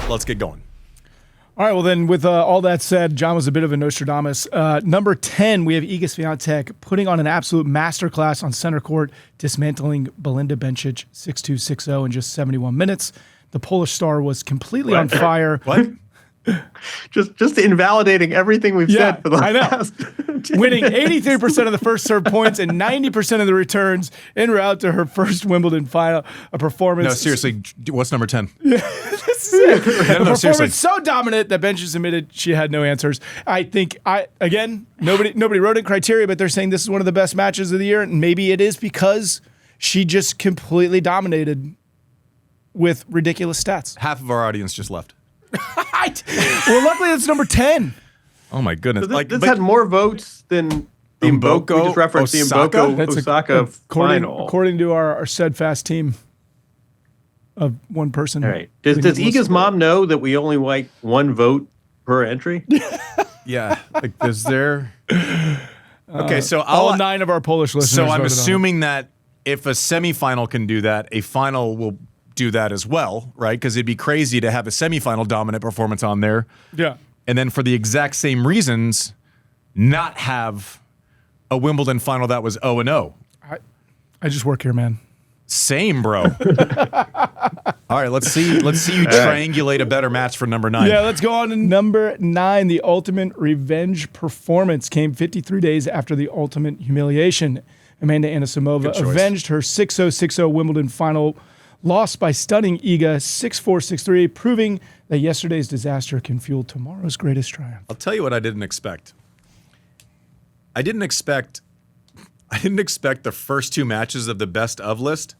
let's get going. All right, well then, with all that said, John was a bit of a Nostradamus. Number 10, we have Iga Świątek putting on an absolute masterclass on center court, dismantling Belinda Bencic 6-2, 6-0 in just 71 minutes. The Polish star was completely on fire. What? Just invalidating everything we've said for the last. Winning 83% of the first serve points and 90% of the returns en route to her first Wimbledon final. A performance. No, seriously, what's number 10? This is it. A performance seriously. so dominant that Bencic admitted she had no answers. I think nobody wrote in criteria, but they're saying this is one of the best matches of the year, and maybe it is because she just completely dominated with ridiculous stats. Half of our audience just left. Well, luckily it's number 10. Oh my goodness! So this had more votes than the Mboko. We just referenced the Mboko Osaka final. According to our steadfast team of one person. All right. Does Iga's mom know that we only like one vote per entry? Yeah. Like, is there? Okay, so all 9 of our Polish listeners. So I'm assuming that if a semifinal can do that, a final will do that as well, right? Because it'd be crazy to have a semifinal dominant performance on there. Yeah. And then for the exact same reasons, not have a Wimbledon final that was 0-0. I just work here, man. Same, bro. All right, let's see you triangulate a better match for number 9. Yeah, let's go on to number 9. The ultimate revenge performance came 53 days after the ultimate humiliation. Amanda Anisimova avenged her 6-0, 6-0 Wimbledon final loss by stunning Iga 6-4, 6-3, proving that yesterday's disaster can fuel tomorrow's greatest triumph. I'll tell you what I didn't expect. I didn't expect the first 2 matches of the best of list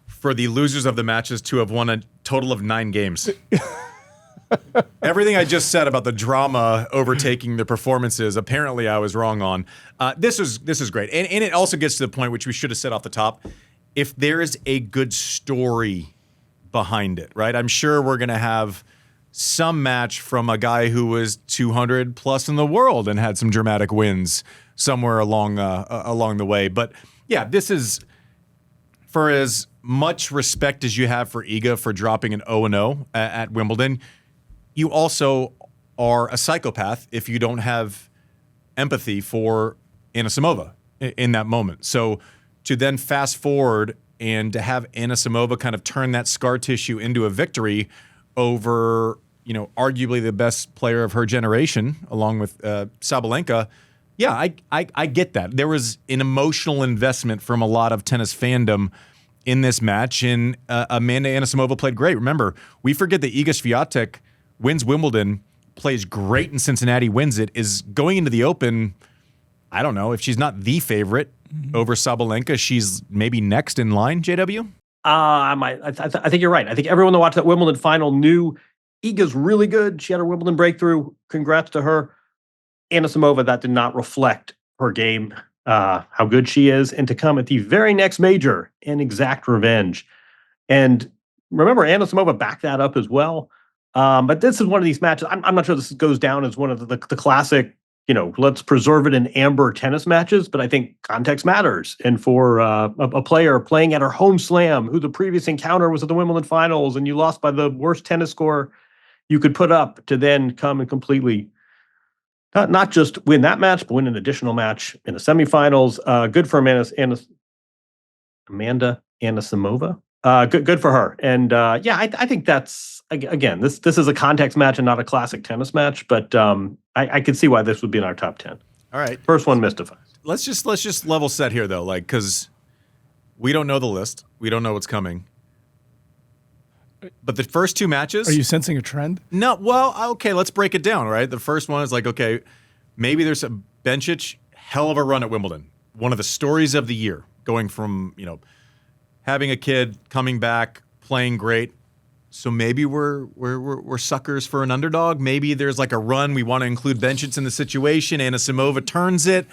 for the losers of the matches to have won a total of 9 games. Everything I just said about the drama overtaking the performances, apparently I was wrong on. This is great. And it also gets to the point which we should have said off the top. If there is a good story behind it, right? I'm sure we're going to have some match from a guy who was 200 plus in the world and had some dramatic wins somewhere along the way. But yeah, this is, for as much respect as you have for Iga for dropping an 0-0 at Wimbledon, you also are a psychopath if you don't have empathy for Anisimova in that moment. So to then fast forward and to have Anisimova kind of turn that scar tissue into a victory over, arguably the best player of her generation, along with Sabalenka, yeah, I get that. There was an emotional investment from a lot of tennis fandom in this match, and Amanda Anisimova played great. Remember, we forget that Iga Świątek wins Wimbledon, plays great in Cincinnati, wins it, is going into the Open. I don't know if she's not the favorite over Sabalenka. She's maybe next in line, JW? I think you're right. I think everyone that watched that Wimbledon final knew Iga's really good. She had her Wimbledon breakthrough. Congrats to her. Anisimova, that did not reflect her game, how good she is, and to come at the very next major and exact revenge. And remember, Anisimova backed that up as well. But this is one of these matches. I'm not sure this goes down as one of the classic, let's preserve it in amber tennis matches, but I think context matters. And for a player playing at her home slam, who the previous encounter was at the Wimbledon finals, and you lost by the worst tennis score you could put up, to then come and completely not just win that match, but win an additional match in the semifinals. Good for Amanda Anisimova. Good for her. And I think that's, again, this is a context match and not a classic tennis match, but I could see why this would be in our top 10. All right. First one mystifies. Let's just level set here, though, because we don't know the list. We don't know what's coming. But the first 2 matches... Are you sensing a trend? No, well, okay, let's break it down, right? The first one is okay, maybe there's a Bencic, hell of a run at Wimbledon. One of the stories of the year, going from, having a kid, coming back, playing great. So maybe we're suckers for an underdog. Maybe there's a run. We want to include Bencic in the situation. Anisimova turns it.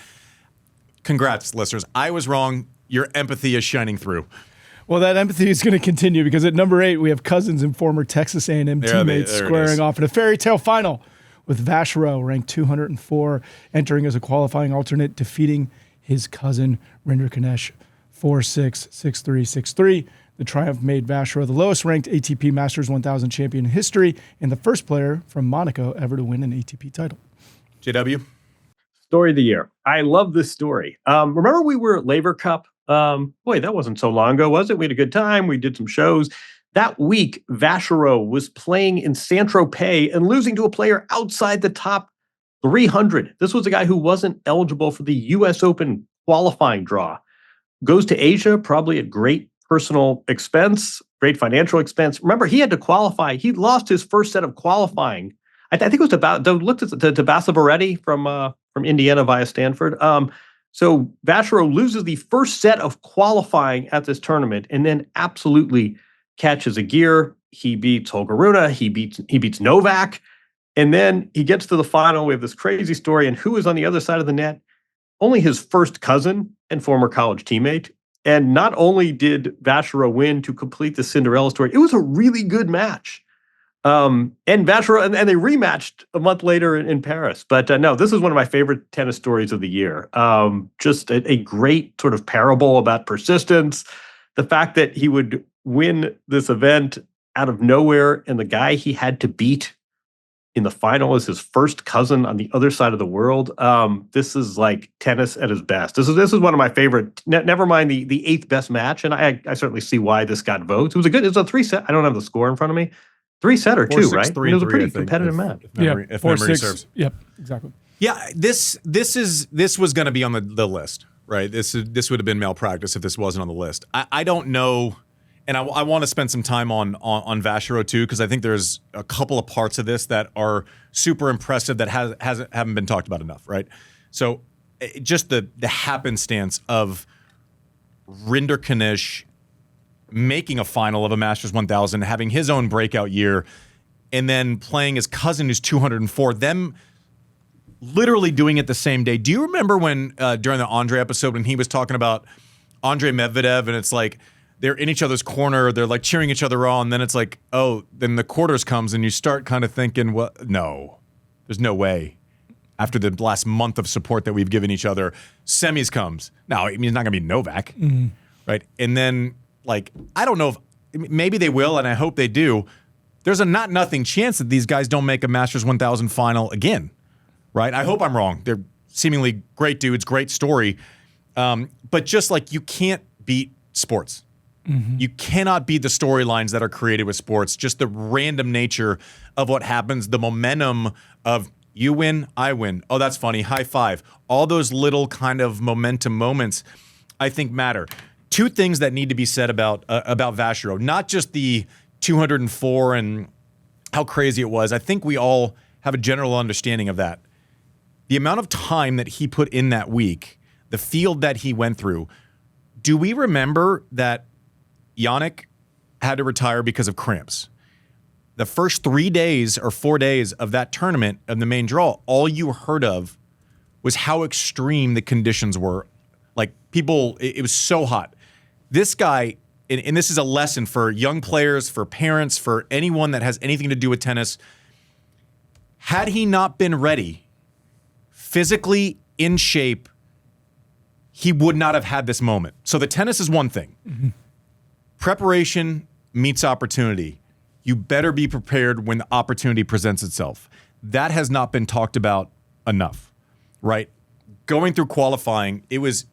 Congrats, listeners. I was wrong. Your empathy is shining through. Well, that empathy is going to continue because at number 8, we have Cousins and former Texas A&M teammates squaring off in a fairy tale final with Vacherot, ranked 204, entering as a qualifying alternate, defeating his cousin, Rinder Kanesh, 4-6, 6-3, 6-3. The triumph made Vacherot the lowest-ranked ATP Masters 1000 champion in history and the first player from Monaco ever to win an ATP title. JW? Story of the year. I love this story. Remember we were at Laver Cup? Boy, that wasn't so long ago, was it? We had a good time. We did some shows. That week, Vacherot was playing in Saint-Tropez and losing to a player outside the top 300. This was a guy who wasn't eligible for the U.S. Open qualifying draw. Goes to Asia, probably at great personal expense, great financial expense. Remember, he had to qualify. He lost his first set of qualifying. I think it was looked at to Basabaretti from Indiana via Stanford. So Vacherot loses the first set of qualifying at this tournament and then absolutely catches a gear. He beats Holger Rune. He beats Novak. And then he gets to the final. We have this crazy story. And who is on the other side of the net? Only his first cousin and former college teammate. And not only did Vacherot win to complete the Cinderella story, it was a really good match. And Vacherot, and they rematched a month later in Paris. But no, this is one of my favorite tennis stories of the year. Just a great sort of parable about persistence. The fact that he would win this event out of nowhere, and the guy he had to beat in the final is his first cousin on the other side of the world. This is like tennis at his best. This is one of my favorite. Never mind the eighth best match, and I certainly see why this got votes. It was a 3-set. I don't have the score in front of me. 3-set or 2, right? It was a pretty competitive match. If memory serves. Yep, exactly. Yeah, this was going to be on the list, right? This would have been malpractice if this wasn't on the list. I don't know, and I want to spend some time on Vacherot too, because I think there's a couple of parts of this that are super impressive that haven't been talked about enough, right? So just the happenstance of Rinderknecht making a final of a Masters 1000, having his own breakout year, and then playing his cousin who's 204, them literally doing it the same day. Do you remember when, during the Andre episode, when he was talking about Andre Medvedev, and it's like, they're in each other's corner, they're like cheering each other on, and then it's like, oh, then the quarters comes, and you start kind of thinking, well, no, there's no way. After the last month of support that we've given each other, semis comes. Now, I mean, it's not going to be Novak, right? And then, like, I don't know if maybe they will, and I hope they do. There's a not nothing chance that these guys don't make a Masters 1000 final again, right? I hope I'm wrong. They're seemingly great dudes, great story. But just like you can't beat sports. You cannot beat the storylines that are created with sports, just the random nature of what happens, the momentum of you win, I win. Oh, that's funny. High five. All those little kind of momentum moments, I think, matter. Two things that need to be said about Vacherot, not just the 204 and how crazy it was. I think we all have a general understanding of that. The amount of time that he put in that week, the field that he went through. Do we remember that Jannik had to retire because of cramps? The first 3 days or 4 days of that tournament, of the main draw, all you heard of was how extreme the conditions were. Like, people, it was so hot. This guy, and this is a lesson for young players, for parents, for anyone that has anything to do with tennis. Had he not been ready, physically in shape, he would not have had this moment. So the tennis is one thing. Preparation meets opportunity. You better be prepared when the opportunity presents itself. That has not been talked about enough, right? Going through qualifying, it was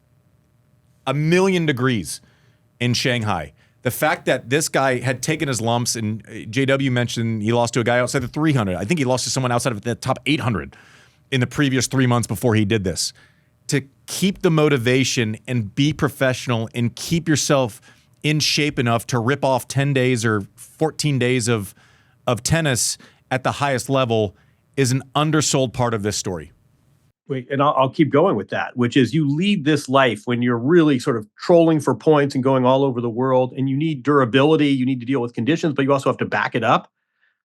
1,000,000 degrees in Shanghai. The fact that this guy had taken his lumps, and JW mentioned he lost to a guy outside the 300. I think he lost to someone outside of the top 800 in the previous 3 months before he did this. To keep the motivation and be professional and keep yourself in shape enough to rip off 10 days or 14 days of tennis at the highest level is an undersold part of this story. Wait, and I'll keep going with that, which is you lead this life when you're really sort of trolling for points and going all over the world, and you need durability, you need to deal with conditions, but you also have to back it up.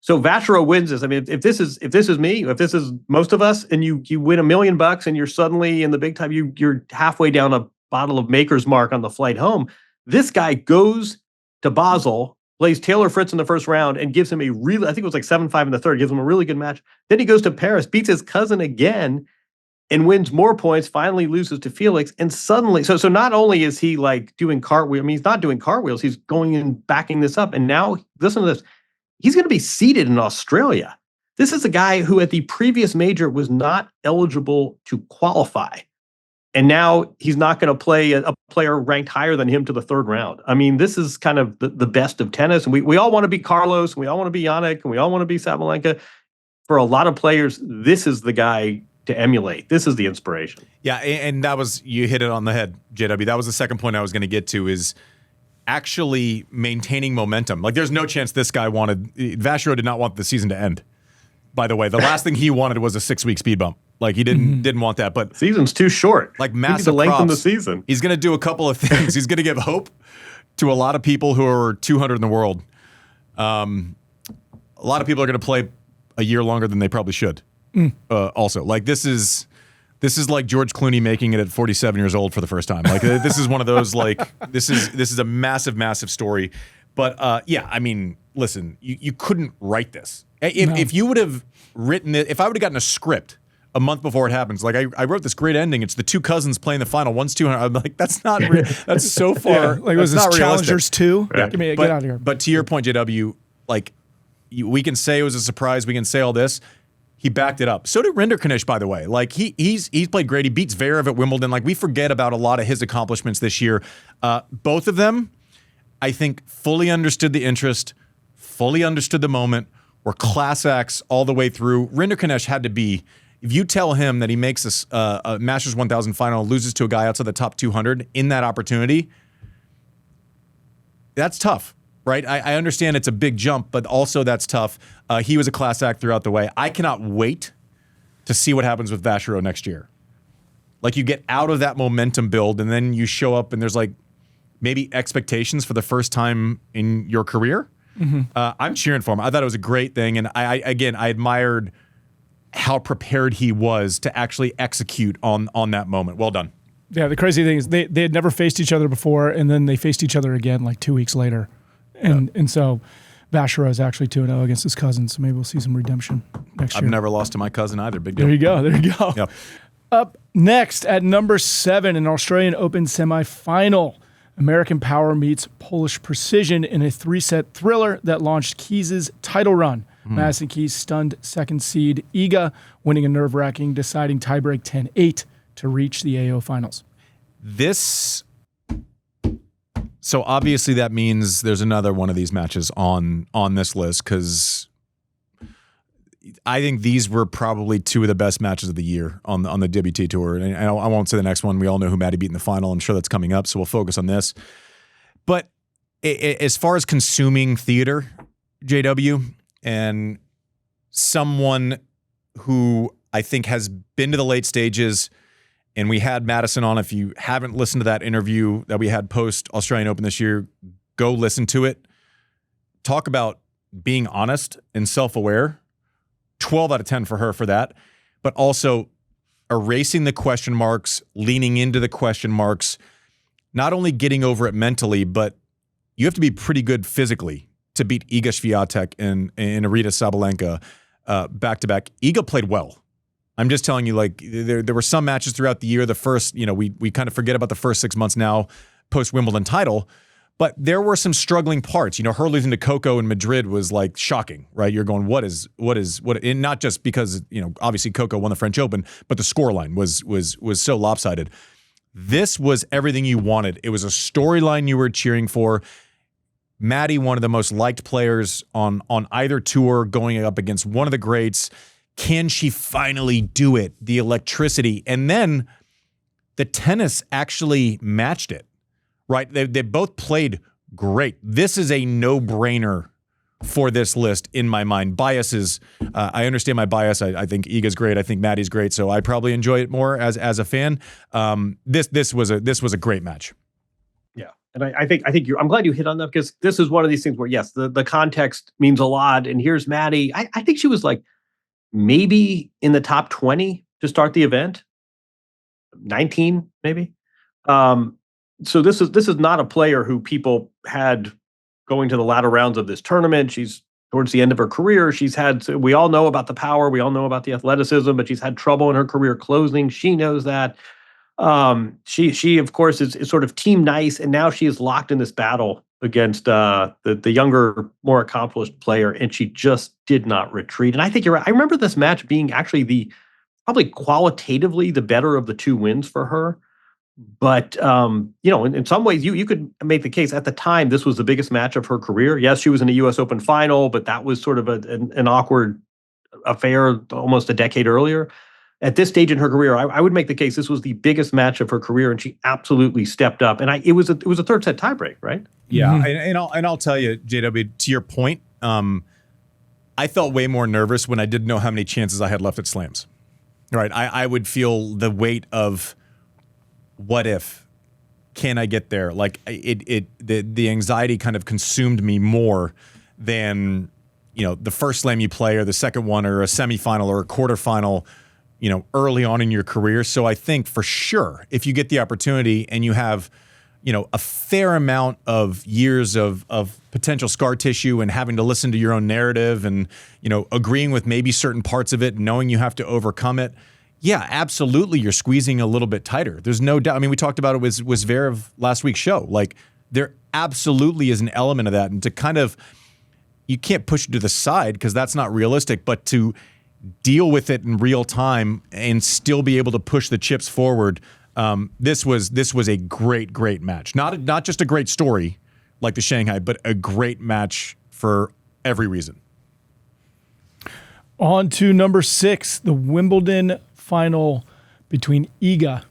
So Vacherot wins this. I mean, if this is me, if this is most of us, and you win $1 million and you're suddenly in the big time, you're halfway down a bottle of Maker's Mark on the flight home. This guy goes to Basel, plays Taylor Fritz in the first round, and gives him I think it was like 7-5 in the third, gives him a really good match. Then he goes to Paris, beats his cousin again, and wins more points, finally loses to Felix, and suddenly, so not only is he like doing cartwheels, I mean, he's not doing cartwheels, he's going and backing this up, and now, listen to this, he's going to be seeded in Australia. This is a guy who at the previous major was not eligible to qualify, and now he's not going to play a player ranked higher than him to the third round. I mean, this is kind of the best of tennis, and we all want to be Carlos, and we all want to be Jannik, and we all want to be Sabalenka. For a lot of players, this is the guy to emulate. This is the inspiration. Yeah, and that was, you hit it on the head, JW. That was the second point I was going to get to, is actually maintaining momentum. Like, there's no chance this guy Vacherot did not want the season to end. By the way, the last thing he wanted was a 6-week speed bump. Like, he didn't want that. But season's too short. Like, massive lengthen props. the season. He's going to do a couple of things. He's going to give hope to a lot of people who are 200 in the world. A lot of people are going to play a year longer than they probably should. Also, like, this is like George Clooney making it at 47 years old for the first time. Like, this is one of those, like, this is a massive story. But yeah, I mean, listen, you couldn't write this. If you would have written it, if I would have gotten a script a month before it happens, like, I wrote this great ending. It's the two cousins playing the final. One's 200. I'm like, that's not real. That's so far. Yeah, like, it was this Challengers 2. Yeah. Get out of here. But to your point, JW, like, we can say it was a surprise. We can say all this. He backed it up. So did Rinderknecht, by the way. Like, he's played great. He beats Zverev at Wimbledon. Like, we forget about a lot of his accomplishments this year. Both of them, I think, fully understood the interest, fully understood the moment, were class acts all the way through. Rinderknecht had to be, if you tell him that he makes a Masters 1000 final, loses to a guy outside the top 200 in that opportunity, that's tough. Right? I understand it's a big jump, but also that's tough. He was a class act throughout the way. I cannot wait to see what happens with Vacherot next year. Like, you get out of that momentum build, and then you show up, and there's, like, maybe expectations for the first time in your career. I'm cheering for him. I thought it was a great thing, and I admired how prepared he was to actually execute on that moment. Well done. Yeah, the crazy thing is they had never faced each other before, and then they faced each other again like 2 weeks later. And so Vacherot is actually 2-0 against his cousin, so maybe we'll see some redemption next year. I've never lost to my cousin either. Big deal. There you go. Yep. Up next at number 7, an Australian Open semifinal. American Power meets Polish Precision in a 3-set thriller that launched Keys' title run. Madison Keys stunned second seed Iga, winning a nerve-wracking deciding tiebreak 10-8 to reach the AO finals. So obviously that means there's another one of these matches on this list, because I think these were probably two of the best matches of the year on the WT Tour. And I won't say the next one. We all know who Maddie beat in the final. I'm sure that's coming up, so we'll focus on this. But as far as consuming theater, JW, and someone who I think has been to the late stages, and we had Madison on. If you haven't listened to that interview that we had post Australian Open this year, go listen to it. Talk about being honest and self-aware. 12 out of 10 for her for that. But also erasing the question marks, leaning into the question marks, not only getting over it mentally, but you have to be pretty good physically to beat Iga Świątek and Aryna Sabalenka back-to-back. Iga played well. I'm just telling you, like, there were some matches throughout the year. The first, we kind of forget about the first 6 months now, post-Wimbledon title, but there were some struggling parts. Her losing to Coco in Madrid was, like, shocking, right? You're going, what? And not just because, obviously Coco won the French Open, but the scoreline was so lopsided. This was everything you wanted. It was a storyline you were cheering for. Maddie, one of the most liked players on either tour, going up against one of the greats. Can she finally do it? The electricity. And then the tennis actually matched it, right? They both played great. This is a no-brainer for this list in my mind. Biases, I understand my bias. I think Iga's great. I think Maddie's great. So I probably enjoy it more as a fan. This was a great match. Yeah. And I think I'm glad you hit on that, because this is one of these things where, yes, the context means a lot. And here's Maddie. I think she was like, maybe in the top 20 to start the event, 19 maybe. So this is not a player who people had going to the latter rounds of this tournament. She's towards the end of her career, we all know about the power, we all know about the athleticism, but she's had trouble in her career closing. She knows that. She of course is sort of team nice, and now she is locked in this battle against the younger, more accomplished player, and she just did not retreat. And I think you're right. I remember this match being actually probably qualitatively the better of the two wins for her. But in some ways, you could make the case at the time this was the biggest match of her career. Yes, she was in a U.S. Open final, but that was sort of an awkward affair almost a decade earlier. At this stage in her career, I would make the case this was the biggest match of her career, and she absolutely stepped up. And it was a third set tiebreak, right? Yeah, and I'll tell you, JW, to your point, I felt way more nervous when I didn't know how many chances I had left at slams. Right, I would feel the weight of what if, can I get there? Like the anxiety kind of consumed me more than the first slam you play or the second one or a semifinal or a quarterfinal. Early on in your career. So I think for sure, if you get the opportunity and you have, a fair amount of years of potential scar tissue and having to listen to your own narrative and, agreeing with maybe certain parts of it, knowing you have to overcome it. Yeah, absolutely. You're squeezing a little bit tighter. There's no doubt. I mean, we talked about it with Zverev last week's show. Like there absolutely is an element of that. And to kind of, you can't push it to the side because that's not realistic, but to deal with it in real time and still be able to push the chips forward. This was a great match. Not just a great story like the Shanghai, but a great match for every reason. On to number 6, the Wimbledon final between Iga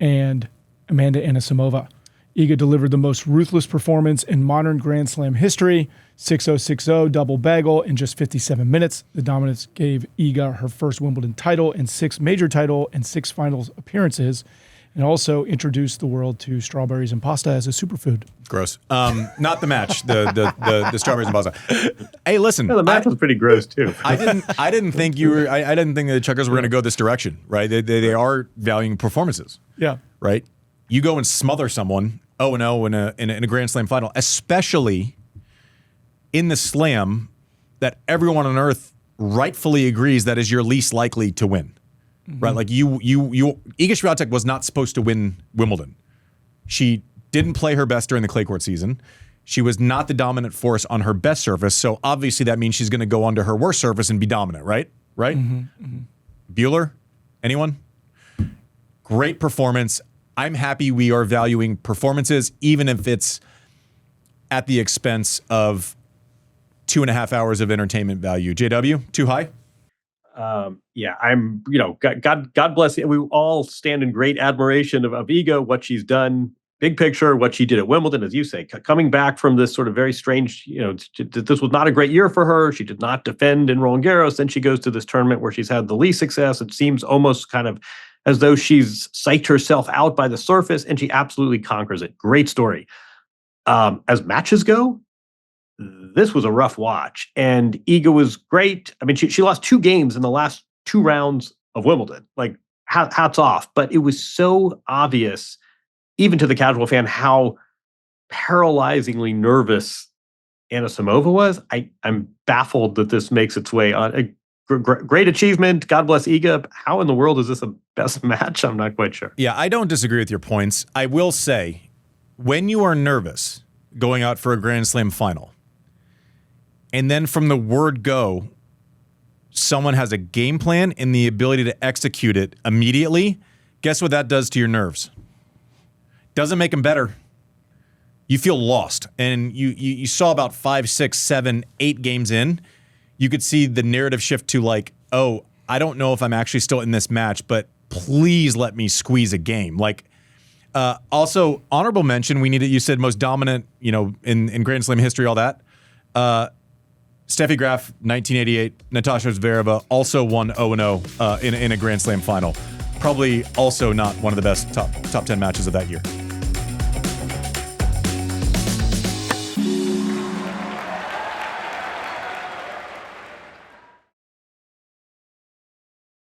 and Amanda Anisimova. Iga delivered the most ruthless performance in modern Grand Slam history. 6-0, 6-0, double bagel in just 57 minutes. The dominance gave Iga her first Wimbledon title and 6 major title and 6 finals appearances, and also introduced the world to strawberries and pasta as a superfood. Gross. Not the match. The strawberries and pasta. Hey, listen. The match was pretty gross too. I didn't think I didn't think the Checkers were going to go this direction, right? They are valuing performances. Yeah. Right. You go and smother someone 0-0 in a Grand Slam final, especially in the slam that everyone on earth rightfully agrees that is your least likely to win, right? Like Iga Świątek was not supposed to win Wimbledon. She didn't play her best during the clay court season. She was not the dominant force on her best surface, so obviously that means she's going to go onto her worst surface and be dominant, right? Right? Bueller? Anyone? Great performance. I'm happy we are valuing performances, even if it's at the expense of 2.5 hours of entertainment value. JW, too high? Yeah, I'm, God bless you. We all stand in great admiration of Iga, what she's done, big picture, what she did at Wimbledon, as you say, coming back from this sort of very strange, this was not a great year for her. She did not defend in Roland Garros. Then she goes to this tournament where she's had the least success. It seems almost kind of as though she's psyched herself out by the surface, and she absolutely conquers it. Great story. As matches go, this was a rough watch, and Iga was great. I mean, she lost 2 games in the last 2 rounds of Wimbledon. Like, hats off. But it was so obvious, even to the casual fan, how paralyzingly nervous Anisimova was. I'm baffled that this makes its way on. Great achievement. God bless Iga. How in the world is this a best match? I'm not quite sure. Yeah, I don't disagree with your points. I will say, when you are nervous going out for a Grand Slam final, and then from the word go, someone has a game plan and the ability to execute it immediately, guess what that does to your nerves? Doesn't make them better. You feel lost. And you saw about 5, 6, 7, 8 games in, you could see the narrative shift to like, oh, I don't know if I'm actually still in this match, but please let me squeeze a game. Like, also, honorable mention, you said most dominant, in Grand Slam history, all that. Steffi Graf, 1988, Natasha Zvereva also won 0-0 in a Grand Slam final. Probably also not one of the best top 10 matches of that year.